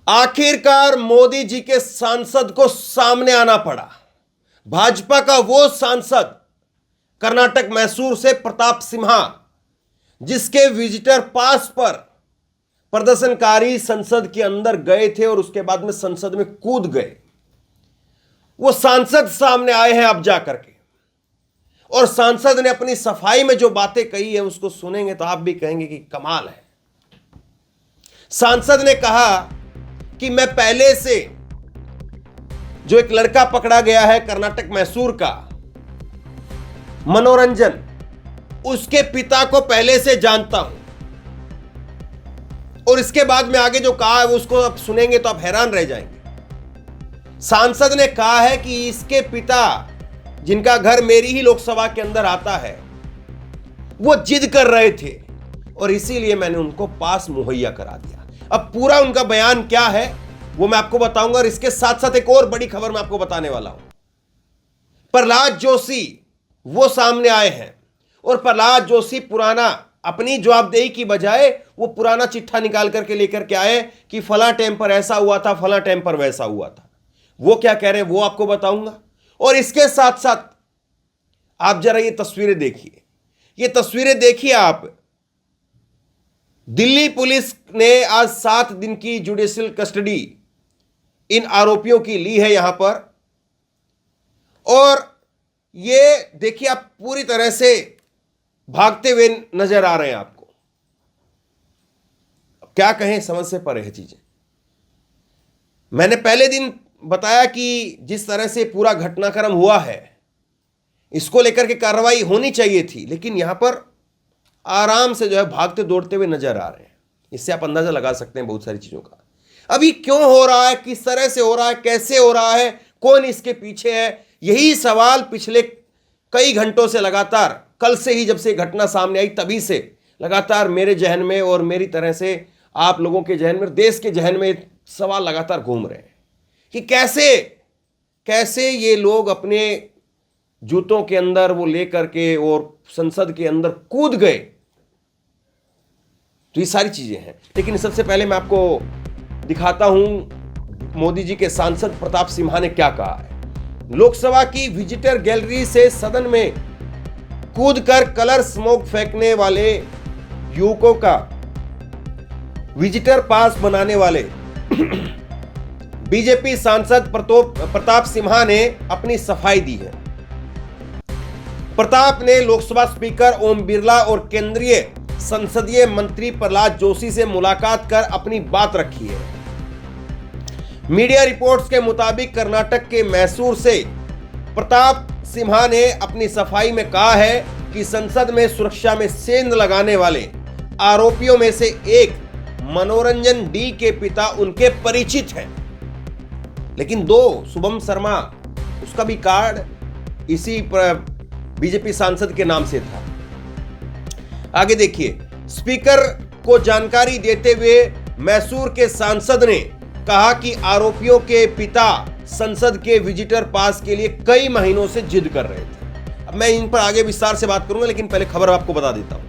आखिरकार मोदी जी के सांसद को सामने आना पड़ा। भाजपा का वो सांसद कर्नाटक मैसूर से प्रताप सिम्हा, जिसके विजिटर पास पर प्रदर्शनकारी संसद के अंदर गए थे और उसके बाद में संसद में कूद गए, वो सांसद सामने आए हैं अब जाकर के। और सांसद ने अपनी सफाई में जो बातें कही है उसको सुनेंगे तो आप भी कहेंगे कि कमाल है। सांसद ने कहा कि मैं पहले से जो एक लड़का पकड़ा गया है कर्नाटक मैसूर का, मनोरंजन, उसके पिता को पहले से जानता हूं। और इसके बाद में आगे जो कहा है उसको आप सुनेंगे तो आप हैरान रह जाएंगे। सांसद ने कहा है कि इसके पिता, जिनका घर मेरी ही लोकसभा के अंदर आता है, वो जिद कर रहे थे और इसीलिए मैंने उनको पास मुहैया करा दिया। अब पूरा उनका बयान क्या है वो मैं आपको बताऊंगा और इसके साथ साथ एक और बड़ी खबर मैं आपको बताने वाला हूं। प्रहलाद जोशी वो सामने आए हैं और प्रहलाद जोशी पुराना, अपनी जवाबदेही की बजाय वो पुराना चिट्ठा निकाल करके लेकर के आए कि फला टाइम पर ऐसा हुआ था, फला टाइम पर वैसा हुआ था। वो क्या कह रहे हैं वो आपको बताऊंगा। और इसके साथ साथ आप जरा ये तस्वीरें देखिए, ये तस्वीरें देखिए आप। दिल्ली पुलिस ने आज 7 दिन की जुडिशियल कस्टडी इन आरोपियों की ली है यहां पर। और ये देखिए आप पूरी तरह से भागते हुए नजर आ रहे हैं आपको। अब क्या कहें, समझ से परे है चीजें। मैंने पहले दिन बताया कि जिस तरह से पूरा घटनाक्रम हुआ है इसको लेकर के कार्रवाई होनी चाहिए थी, लेकिन यहां पर आराम से जो है भागते दौड़ते हुए नजर आ रहे हैं। इससे आप अंदाजा लगा सकते हैं बहुत सारी चीजों का। अभी क्यों हो रहा है, किस तरह से हो रहा है, कैसे हो रहा है, कौन इसके पीछे है, यही सवाल पिछले कई घंटों से लगातार, कल से ही जब से घटना सामने आई तभी से लगातार मेरे जहन में और मेरी तरह से आप लोगों के जहन में, देश के जहन में सवाल लगातार घूम रहे हैं कि कैसे ये लोग अपने जूतों के अंदर वो लेकर के और संसद के अंदर कूद गए। तो ये सारी चीजें हैं, लेकिन सबसे पहले मैं आपको दिखाता हूं मोदी जी के सांसद प्रताप सिम्हा ने क्या कहा है। लोकसभा की विजिटर गैलरी से सदन में कूदकर कलर स्मोक फेंकने वाले युवकों का विजिटर पास बनाने वाले बीजेपी सांसद प्रताप सिम्हा ने अपनी सफाई दी है। प्रताप ने लोकसभा स्पीकर ओम बिरला और केंद्रीय संसदीय मंत्री प्रहलाद जोशी से मुलाकात कर अपनी बात रखी है। मीडिया रिपोर्ट्स के मुताबिक कर्नाटक के मैसूर से प्रताप सिम्हा ने अपनी सफाई में कहा है कि संसद में सुरक्षा में सेंध लगाने वाले आरोपियों में से एक मनोरंजन डी के पिता उनके परिचित हैं। लेकिन 2 शुभम शर्मा, उसका भी कार्ड इसी बीजेपी सांसद के नाम से था। आगे देखिए, स्पीकर को जानकारी देते हुए मैसूर के सांसद ने कहा कि आरोपियों के पिता संसद के विजिटर पास के लिए कई महीनों से जिद कर रहे थे। अब मैं इन पर आगे विस्तार से बात करूंगा, लेकिन पहले खबर आपको बता देता हूं।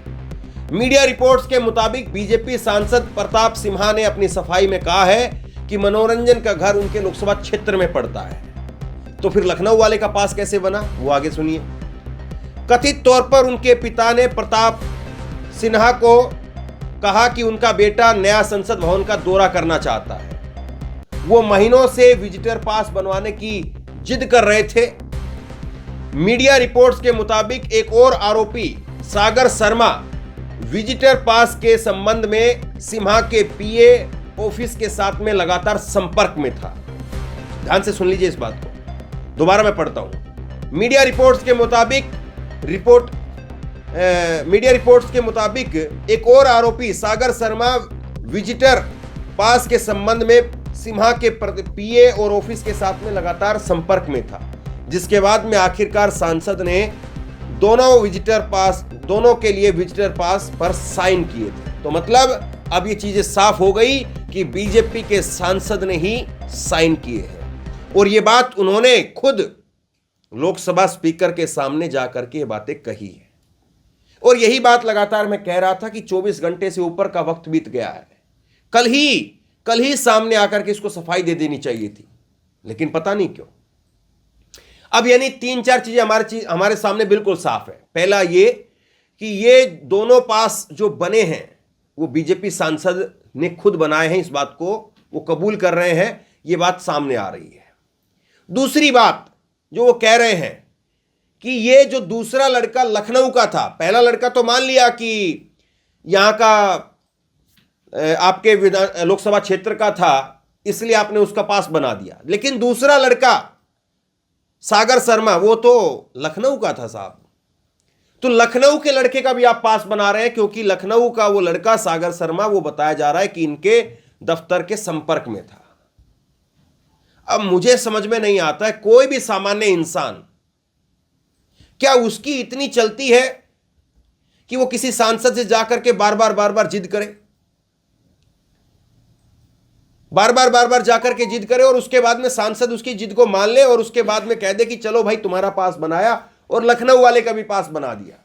मीडिया रिपोर्ट्स के मुताबिक बीजेपी सांसद प्रताप सिम्हा ने अपनी सफाई में कहा है कि मनोरंजन का घर उनके लोकसभा क्षेत्र में पड़ता है। तो फिर लखनऊ वाले का पास कैसे बना, वो आगे सुनिए। कथित तौर पर उनके पिता ने प्रताप सिन्हा को कहा कि उनका बेटा नया संसद भवन का दौरा करना चाहता है। वो महीनों से विजिटर पास बनवाने की जिद कर रहे थे। मीडिया रिपोर्ट्स के मुताबिक एक और आरोपी सागर शर्मा विजिटर पास के संबंध में सिम्हा के पीए ऑफिस के साथ में लगातार संपर्क में था। ध्यान से सुन लीजिए इस बात को, दोबारा मैं पढ़ता हूं। मीडिया रिपोर्ट्स के मुताबिक एक और आरोपी सागर शर्मा विजिटर पास के संबंध में सिम्हा के पीए और ऑफिस के साथ में लगातार संपर्क में था, जिसके बाद में आखिरकार सांसद ने दोनों के लिए विजिटर पास पर साइन किए थे। तो मतलब अब ये चीजें साफ हो गई कि बीजेपी के सांसद ने ही साइन किए हैं। और ये बात उन्होंने खुद लोकसभा स्पीकर के सामने जाकर के ये बातें कही है। और यही बात लगातार मैं कह रहा था कि 24 घंटे से ऊपर का वक्त बीत गया है। कल ही सामने आकर के इसको सफाई दे देनी चाहिए थी, लेकिन पता नहीं क्यों। अब यानी 3-4 चीजें हमारे सामने बिल्कुल साफ है। पहला ये कि ये दोनों पास जो बने हैं वो बीजेपी सांसद ने खुद बनाए हैं, इस बात को वो कबूल कर रहे हैं, ये बात सामने आ रही है। दूसरी बात जो वो कह रहे हैं कि ये जो दूसरा लड़का लखनऊ का था, पहला लड़का तो मान लिया कि यहां का आपके लोकसभा क्षेत्र का था, इसलिए आपने उसका पास बना दिया, लेकिन दूसरा लड़का सागर शर्मा वो तो लखनऊ का था साहब। तो लखनऊ के लड़के का भी आप पास बना रहे हैं, क्योंकि लखनऊ का वो लड़का सागर शर्मा वो बताया जा रहा है कि इनके दफ्तर के संपर्क में था। अब मुझे समझ में नहीं आता है, कोई भी सामान्य इंसान, क्या उसकी इतनी चलती है कि वो किसी सांसद से जाकर के बार बार जिद करे, बार बार जाकर के जिद करे और उसके बाद में सांसद उसकी जिद को मान ले और उसके बाद में कह दे कि चलो भाई तुम्हारा पास बनाया, और लखनऊ वाले का भी पास बना दिया।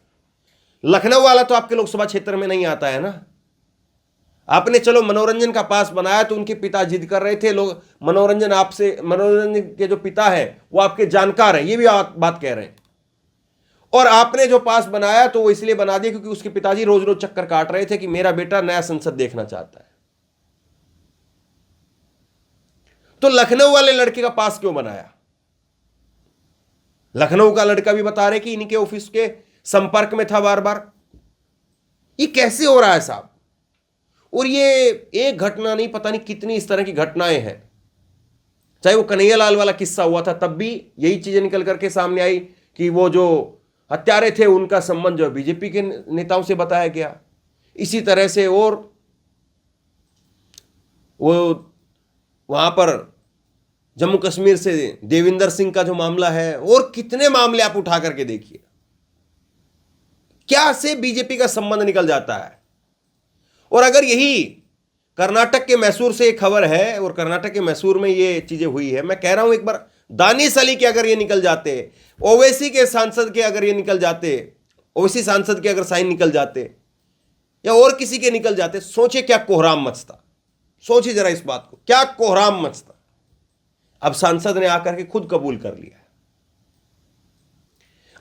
लखनऊ वाला तो आपके लोकसभा क्षेत्र में नहीं आता है ना। आपने चलो मनोरंजन का पास बनाया तो उनके पिता जिद कर रहे थे, लोग मनोरंजन के जो पिता है वो आपके जानकार है, ये भी बात कह रहे हैं। और आपने जो पास बनाया तो वो इसलिए बना दिया क्योंकि उसके पिताजी रोज रोज चक्कर काट रहे थे कि मेरा बेटा नया संसद देखना चाहता है। तो लखनऊ वाले लड़के का पास क्यों बनाया? लखनऊ का लड़का भी बता रहे कि इनके ऑफिस के संपर्क में था बार बार। ये कैसे हो रहा है साहब? और ये एक घटना नहीं, पता नहीं कितनी इस तरह की घटनाएं हैं। चाहे वो कन्हैया लाल वाला किस्सा हुआ था, तब भी यही चीजें निकल करके सामने आई कि वो जो हत्यारे थे उनका संबंध जो बीजेपी के नेताओं से बताया गया। इसी तरह से और वो वहां पर जम्मू कश्मीर से देविंदर सिंह का जो मामला है, और कितने मामले आप उठा करके देखिए, क्या से बीजेपी का संबंध निकल जाता है। और अगर यही कर्नाटक के मैसूर से एक खबर है, और कर्नाटक के मैसूर में ये चीजें हुई है, मैं कह रहा हूं एक बार दानिश अली के अगर ये निकल जाते, ओवैसी के सांसद के अगर ये निकल जाते, ओवैसी सांसद के अगर साइन निकल जाते, या और किसी के निकल जाते, सोचे क्या कोहराम मचता। सोचिए जरा इस बात को, क्या कोहराम मचता। अब सांसद ने आकर के खुद कबूल कर लिया।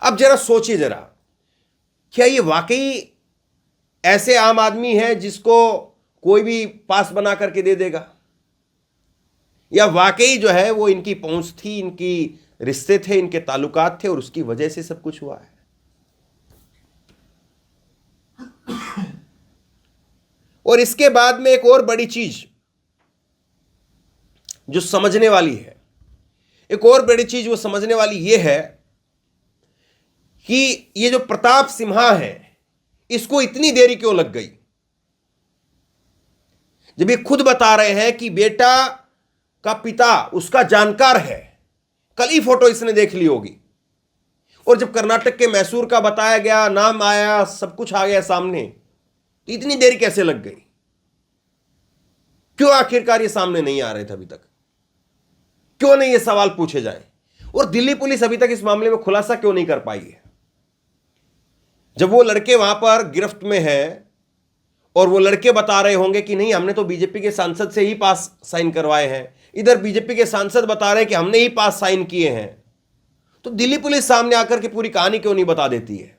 अब जरा सोचिए जरा, क्या ये वाकई ऐसे आम आदमी है जिसको कोई भी पास बना करके दे देगा, या वाकई जो है वो इनकी पहुंच थी, इनकी रिश्ते थे, इनके ताल्लुकात थे, और उसकी वजह से सब कुछ हुआ है। और इसके बाद में एक और बड़ी चीज जो समझने वाली है, एक और बड़ी चीज वो समझने वाली ये है कि ये जो प्रताप सिम्हा है, इसको इतनी देरी क्यों लग गई, जब ये खुद बता रहे हैं कि बेटा का पिता उसका जानकार है। कल ही फोटो इसने देख ली होगी, और जब कर्नाटक के मैसूर का बताया गया, नाम आया, सब कुछ आ गया सामने, तो इतनी देरी कैसे लग गई? क्यों आखिरकार ये सामने नहीं आ रहे थे अभी तक? क्यों नहीं ये सवाल पूछे जाए? और दिल्ली पुलिस अभी तक इस मामले में खुलासा क्यों नहीं कर पाई है? जब वो लड़के वहां पर गिरफ्त में हैं और वो लड़के बता रहे होंगे कि नहीं हमने तो बीजेपी के सांसद से ही पास साइन करवाए हैं, इधर बीजेपी के सांसद बता रहे हैं कि हमने ही पास साइन किए हैं, तो दिल्ली पुलिस सामने आकर के पूरी कहानी क्यों नहीं बता देती है?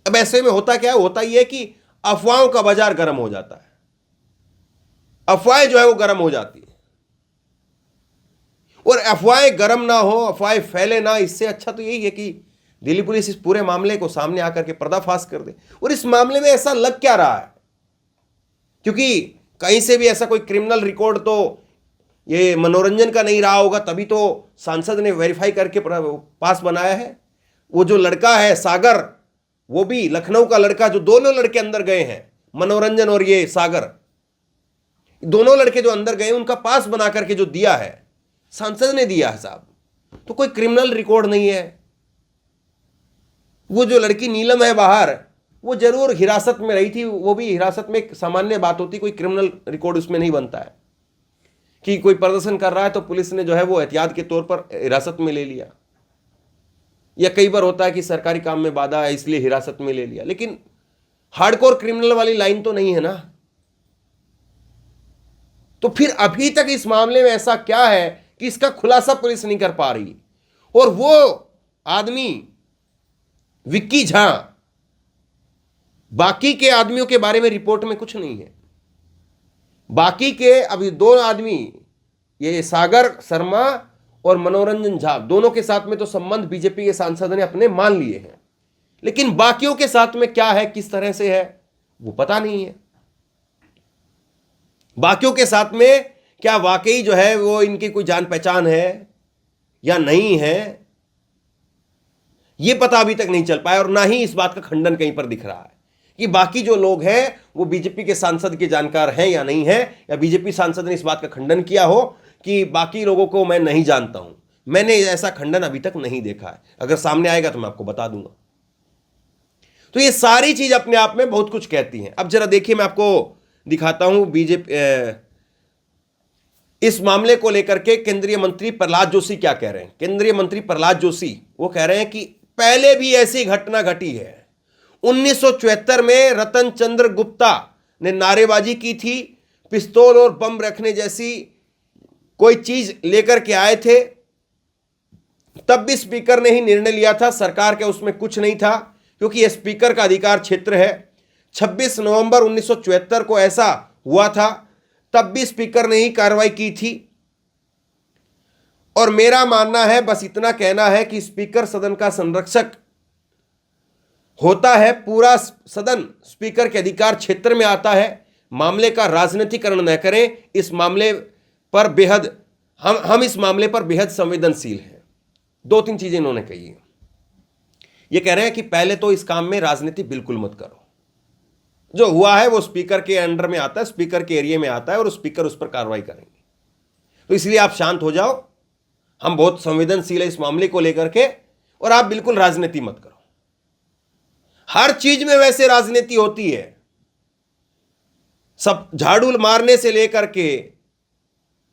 अब ऐसे में होता क्या है? होता यह है कि अफवाहों का बाजार गर्म हो जाता है, अफवाहें जो है वो गर्म हो जाती है, और अफवाहें गर्म ना हो, अफवाहें फैले ना, इससे अच्छा तो यही है कि दिल्ली पुलिस इस पूरे मामले को सामने आकर के पर्दाफाश कर दे। और इस मामले में ऐसा लग क्या रहा है? क्योंकि कहीं से भी ऐसा कोई क्रिमिनल रिकॉर्ड तो ये मनोरंजन का नहीं रहा होगा, तभी तो सांसद ने वेरीफाई करके पास बनाया है। वो जो लड़का है सागर, वो भी लखनऊ का लड़का, जो दोनों लड़के अंदर गए हैं, मनोरंजन और ये सागर, दोनों लड़के जो अंदर गए, उनका पास बना करके जो दिया है सांसद ने दिया है साहब, तो कोई क्रिमिनल रिकॉर्ड नहीं है। वो जो लड़की नीलम है बाहर, वो जरूर हिरासत में रही थी, वो भी हिरासत में एक सामान्य बात होती, कोई क्रिमिनल रिकॉर्ड उसमें नहीं बनता है कि कोई प्रदर्शन कर रहा है तो पुलिस ने जो है वो एहतियात के तौर पर हिरासत में ले लिया, या कई बार होता है कि सरकारी काम में बाधा है इसलिए हिरासत में ले लिया, लेकिन हार्डकोर क्रिमिनल वाली लाइन तो नहीं है ना। तो फिर अभी तक इस मामले में ऐसा क्या है कि इसका खुलासा पुलिस नहीं कर पा रही? और वो आदमी विक्की झा, बाकी के आदमियों के बारे में रिपोर्ट में कुछ नहीं है। बाकी के अभी दो आदमी, ये सागर शर्मा और मनोरंजन झा, दोनों के साथ में तो संबंध बीजेपी के सांसद ने अपने मान लिए हैं, लेकिन बाकियों के साथ में क्या है, किस तरह से है, वो पता नहीं है। बाकियों के साथ में क्या वाकई जो है वो इनकी कोई जान पहचान है या नहीं है, ये पता अभी तक नहीं चल पाया। और ना ही इस बात का खंडन कहीं पर दिख रहा है कि बाकी जो लोग हैं वो बीजेपी के सांसद के जानकार हैं या नहीं है, या बीजेपी सांसद ने इस बात का खंडन किया हो कि बाकी लोगों को मैं नहीं जानता हूं। मैंने ऐसा खंडन अभी तक नहीं देखा है। अगर सामने आएगा तो मैं आपको बता दूंगा। तो ये सारी चीज अपने आप में बहुत कुछ कहती हैं। अब जरा देखिए, मैं आपको दिखाता हूं बीजेपी इस मामले को लेकर के केंद्रीय मंत्री प्रहलाद जोशी क्या कह रहे हैं। केंद्रीय मंत्री प्रहलाद जोशी वो कह रहे हैं कि पहले भी ऐसी घटना घटी है। 1974 में रतन चंद्र गुप्ता ने नारेबाजी की थी, पिस्तौल और बम रखने जैसी कोई चीज लेकर के आए थे। तब भी स्पीकर ने ही निर्णय लिया था, सरकार के उसमें कुछ नहीं था, क्योंकि यह स्पीकर का अधिकार क्षेत्र है। 26 नवंबर 1974 को ऐसा हुआ था, तब भी स्पीकर ने ही कार्रवाई की थी। और मेरा मानना है, बस इतना कहना है कि स्पीकर सदन का संरक्षक होता है। पूरा सदन स्पीकर के अधिकार क्षेत्र में आता है। मामले का राजनीतिकरण न करें। इस मामले पर बेहद हम इस मामले पर बेहद संवेदनशील हैं। 2-3 चीजें इन्होंने कही है। ये कह रहे हैं कि पहले तो इस काम में राजनीति बिल्कुल मत करो। जो हुआ है वो स्पीकर के अंडर में आता है, स्पीकर के एरिया में आता है, और स्पीकर उस पर कार्रवाई करेंगे। तो इसलिए आप शांत हो जाओ। हम बहुत संवेदनशील है इस मामले को लेकर के, और आप बिल्कुल राजनीति मत करो। हर चीज में वैसे राजनीति होती है। सब झाड़ू मारने से लेकर के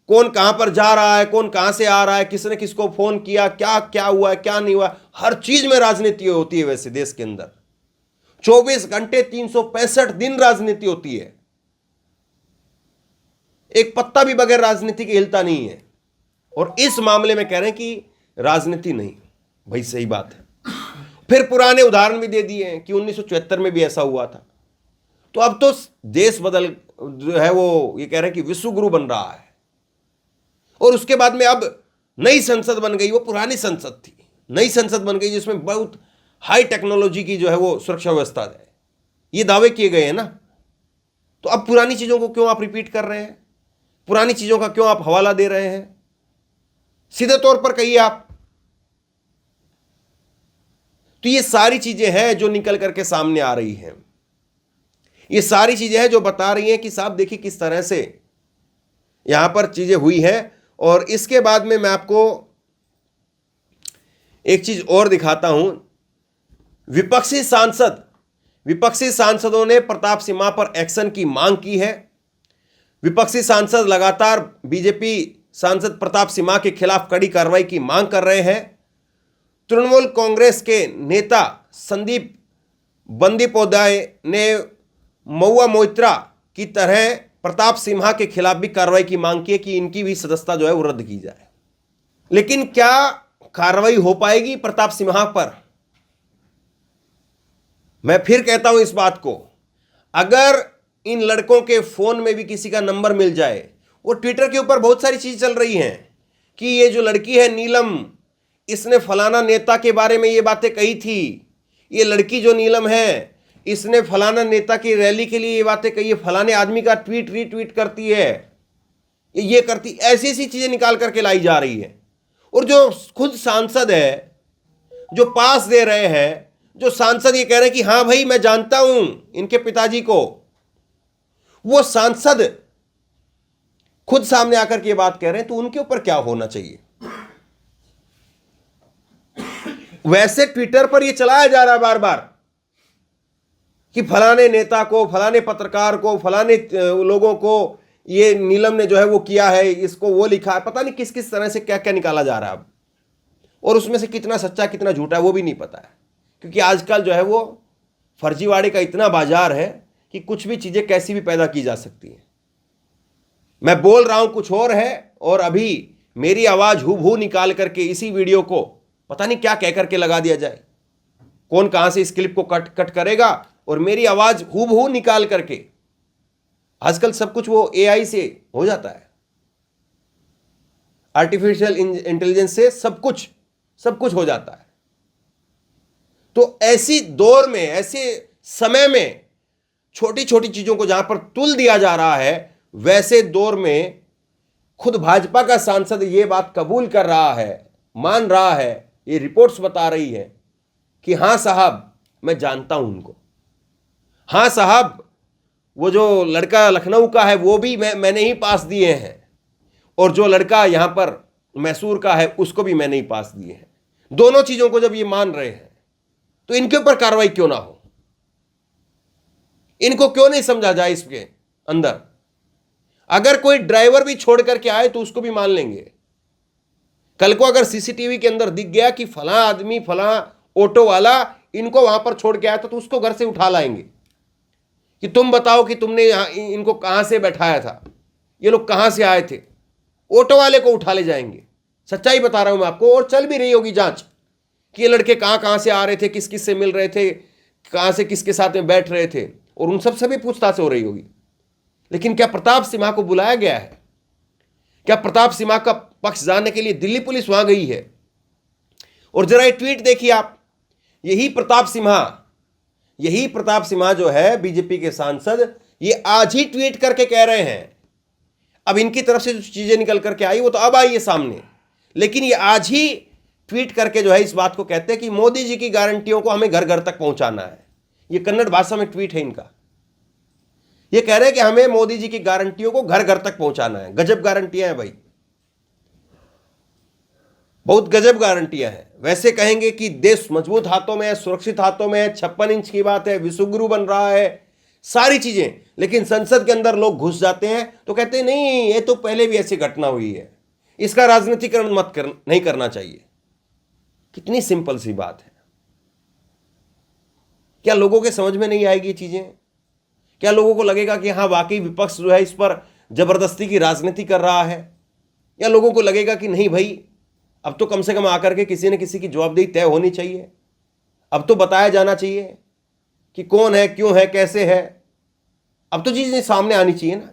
कौन कहां पर जा रहा है, कौन कहां से आ रहा है, किसने किसको फोन किया, क्या क्या हुआ है, क्या नहीं हुआ, हर चीज में राजनीति होती है। वैसे देश के अंदर 24 घंटे 365 दिन राजनीति होती है। एक पत्ता भी बगैर राजनीति के हिलता नहीं है। और इस मामले में कह रहे हैं कि राजनीति नहीं। भाई सही बात है। फिर पुराने उदाहरण भी दे दिए हैं कि 1974 में भी ऐसा हुआ था। तो अब तो देश बदल जो है वो ये कह रहे हैं कि विश्व गुरु बन रहा है। और उसके बाद में अब नई संसद बन गई, वो पुरानी संसद थी, नई संसद बन गई जिसमें बहुत हाई टेक्नोलॉजी की जो है वो सुरक्षा व्यवस्था है। ये दावे किए गए हैं ना। तो अब पुरानी चीजों को क्यों आप रिपीट कर रहे हैं? पुरानी चीजों का क्यों आप हवाला दे रहे हैं? सीधे तौर पर कहिए आप। तो ये सारी चीजें हैं जो निकल करके सामने आ रही हैं। ये सारी चीजें हैं जो बता रही हैं कि साहब देखिए किस तरह से यहां पर चीजें हुई हैं। और इसके बाद में मैं आपको एक चीज और दिखाता हूं। विपक्षी सांसदों ने प्रताप सिम्हा पर एक्शन की मांग की है। विपक्षी सांसद लगातार बीजेपी सांसद प्रताप सिम्हा के खिलाफ कड़ी कार्रवाई की मांग कर रहे हैं। तृणमूल कांग्रेस के नेता संदीप बंदोपाध्याय ने महुआ मोइत्रा की तरह प्रताप सिम्हा के खिलाफ भी कार्रवाई की मांग की है कि इनकी भी सदस्यता जो है वो रद्द की जाए। लेकिन क्या कार्रवाई हो पाएगी प्रताप सिम्हा पर? मैं फिर कहता हूं इस बात को, अगर इन लड़कों के फोन में भी किसी का नंबर मिल जाए, वो ट्विटर के ऊपर बहुत सारी चीज चल रही हैं कि ये जो लड़की है नीलम, इसने फलाना नेता के बारे में ये बातें कही थी, ये लड़की जो नीलम है इसने फलाना नेता की रैली के लिए ये बातें कही है, फलाने आदमी का ट्वीट रीट्वीट करती है, ये करती, ऐसी ऐसी चीजें निकाल करके लाई जा रही है। और जो खुद सांसद है, जो पास दे रहे हैं, जो सांसद ये कह रहे हैं कि हां भाई मैं जानता हूं इनके पिताजी को, वो सांसद खुद सामने आकर के ये बात कह रहे हैं, तो उनके ऊपर क्या होना चाहिए? वैसे ट्विटर पर ये चलाया जा रहा है बार बार कि फलाने नेता को, फलाने पत्रकार को, फलाने लोगों को ये नीलम ने जो है वो किया है, इसको वो लिखा है, पता नहीं किस किस तरह से क्या क्या निकाला जा रहा है अब। और उसमें से कितना सच्चा कितना झूठा है वो भी नहीं पता है, क्योंकि आजकल जो है वो फर्जीवाड़े का इतना बाजार है कि कुछ भी चीजें कैसी भी पैदा की जा सकती हैं। मैं बोल रहा हूं कुछ और है और अभी मेरी आवाज हूबहू निकाल करके इसी वीडियो को पता नहीं क्या कह करके लगा दिया जाए। कौन कहां से इस क्लिप को कट करेगा और मेरी आवाज हूबहू निकाल करके, आजकल सब कुछ वो एआई से हो जाता है, आर्टिफिशियल इंटेलिजेंस से सब कुछ हो जाता है। तो ऐसी दौर में, ऐसे समय में छोटी छोटी चीजों को जहां पर तुल दिया जा रहा है, वैसे दौर में खुद भाजपा का सांसद यह बात कबूल कर रहा है, मान रहा है, ये रिपोर्ट्स बता रही है कि हां साहब मैं जानता हूं उनको, हां साहब वो जो लड़का लखनऊ का है वो भी मैंने ही पास दिए हैं, और जो लड़का यहां पर मैसूर का है उसको भी मैंने ही पास दिए हैं। दोनों चीजों को जब ये मान रहे हैं तो इनके ऊपर कार्रवाई क्यों ना हो? इनको क्यों नहीं समझा जाए इसके अंदर? अगर कोई ड्राइवर भी छोड़ करके आए तो उसको भी मान लेंगे। कल को अगर सीसीटीवी के अंदर दिख गया कि फला आदमी, फला ऑटो वाला इनको वहां पर छोड़ के आया था, तो उसको घर से उठा लाएंगे कि तुम बताओ कि तुमने इनको कहां से बैठाया था, ये लोग कहां से आए थे। ऑटो वाले को उठा ले जाएंगे। सच्चाई बता रहा हूं मैं आपको, और चल भी रही होगी जांच कि ये लड़के कहां से आ रहे थे, किस किस से मिल रहे थे, कहां से किसके साथ में बैठ रहे थे, और उन सब से भी पूछताछ हो रही होगी। लेकिन क्या प्रताप सिम्हा को बुलाया गया है? क्या प्रताप सिम्हा का पक्ष जानने के लिए दिल्ली पुलिस वहां गई है? और जरा ये ट्वीट देखिए आप, यही प्रताप सिम्हा जो है बीजेपी के सांसद, ये आज ही ट्वीट करके कह रहे हैं। अब इनकी तरफ से जो चीजें निकल करके आई वो तो अब आई है सामने, लेकिन ये आज ही ट्वीट करके जो है इस बात को कहते हैं कि मोदी जी की गारंटियों को हमें घर घर तक पहुंचाना है। ये कन्नड़ भाषा में ट्वीट है इनका। ये कह रहे हैं कि हमें मोदी जी की गारंटियों को घर घर तक पहुंचाना है। गजब गारंटियां हैं भाई, बहुत गजब गारंटियां हैं। वैसे कहेंगे कि देश मजबूत हाथों में है, सुरक्षित हाथों में है, 56 इंच की बात है, विश्वगुरु बन रहा है, सारी चीजें। लेकिन संसद के अंदर लोग घुस जाते हैं तो कहते हैं नहीं, ये तो पहले भी ऐसी घटना हुई है, इसका राजनीतिकरण नहीं करना चाहिए। कितनी सिंपल सी बात है। क्या लोगों के समझ में नहीं आएगी चीजें? क्या लोगों को लगेगा कि हाँ वाकई विपक्ष जो है इस पर जबरदस्ती की राजनीति कर रहा है? या लोगों को लगेगा कि नहीं भाई, अब तो कम से कम आकर के किसी न किसी की जवाबदेही तय होनी चाहिए, अब तो बताया जाना चाहिए कि कौन है, क्यों है, कैसे है, अब तो चीजें सामने आनी चाहिए ना।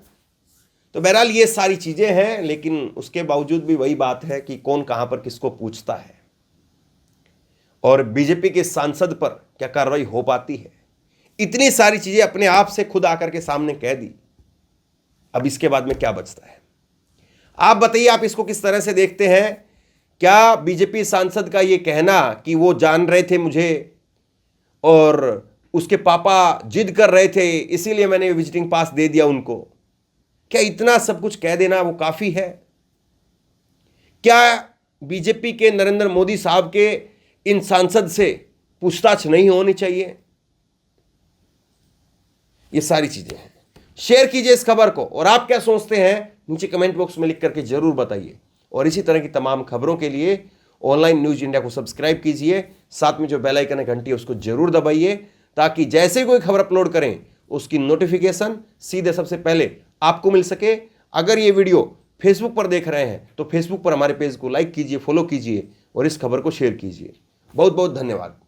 तो बहरहाल ये सारी चीजें हैं, लेकिन उसके बावजूद भी वही बात है कि कौन कहां पर किसको पूछता है, और बीजेपी के सांसद पर क्या कार्रवाई हो पाती है। इतनी सारी चीजें अपने आप से खुद आकर के सामने कह दी। अब इसके बाद में क्या बचता है? आप बताइए, आप इसको किस तरह से देखते हैं? क्या बीजेपी सांसद का ये कहना कि वो जान रहे थे मुझे और उसके पापा जिद कर रहे थे इसीलिए मैंने विजिटिंग पास दे दिया उनको, क्या इतना सब कुछ कह देना वो काफी है? क्या बीजेपी के नरेंद्र मोदी साहब के इन सांसद से पूछताछ नहीं होनी चाहिए? ये सारी चीजें हैं। शेयर कीजिए इस खबर को, और आप क्या सोचते हैं नीचे कमेंट बॉक्स में लिख करके जरूर बताइए। और इसी तरह की तमाम खबरों के लिए ऑनलाइन न्यूज इंडिया को सब्सक्राइब कीजिए, साथ में जो बेल आइकन है घंटी उसको जरूर दबाइए, ताकि जैसे कोई खबर अपलोड करें उसकी नोटिफिकेशन सीधे सबसे पहले आपको मिल सके। अगर ये वीडियो फेसबुक पर देख रहे हैं तो फेसबुक पर हमारे पेज को लाइक कीजिए, फॉलो कीजिए और इस खबर को शेयर कीजिए। बहुत बहुत धन्यवाद।